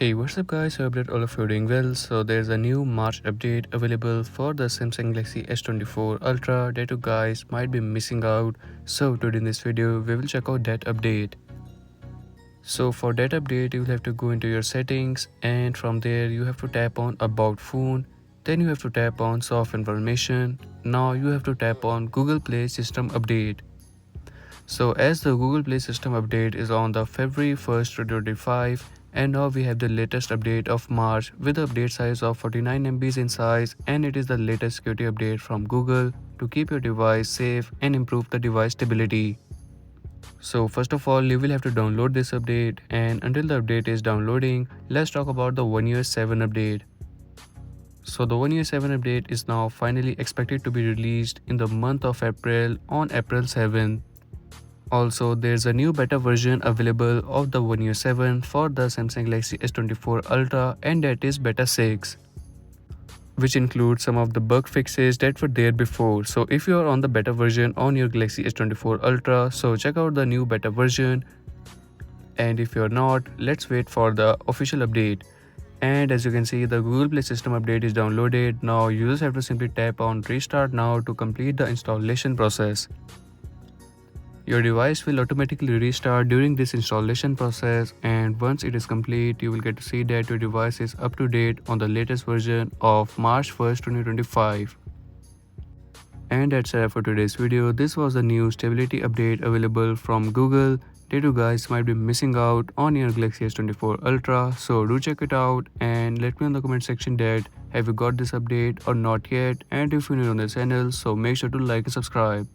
Hey, what's up guys? I hope that all of you are doing well. So there's a new March update available for the Samsung Galaxy S24 Ultra that you guys might be missing out. So today in this video, we will check out that update. So for that update, you will have to go into your settings, and from there you have to tap on About Phone. Then you have to tap on Soft Information. Now you have to tap on Google Play System Update. So as the Google Play System update is on the February 1st, 2025, and now we have the latest update of March with the update size of 49 MB in size, and it is the latest security update from Google to keep your device safe and improve the device stability. So first of all, you will have to download this update, and until the update is downloading, let's talk about the One UI 7 update. So the One UI 7 update is now finally expected to be released in the month of April on April 7th. Also, there's a new beta version available of the One UI 7 for the Samsung Galaxy S24 Ultra, and that is beta 6, which includes some of the bug fixes that were there before. So if you are on the beta version on your Galaxy S24 Ultra, so check out the new beta version, and if you're not, let's wait for the official update. And as you can see, the Google Play System update is downloaded. Now you just have to simply tap on Restart Now to complete the installation process. Your device will automatically restart during this installation process, and once it is complete, you will get to see that your device is up to date on the latest version of March 1st, 2025. And that's it for today's video. This was a new stability update available from Google that you guys might be missing out on your Galaxy S24 Ultra. So do check it out and let me know in the comment section that have you got this update or not yet, and if you're new on the channel, so make sure to like and subscribe.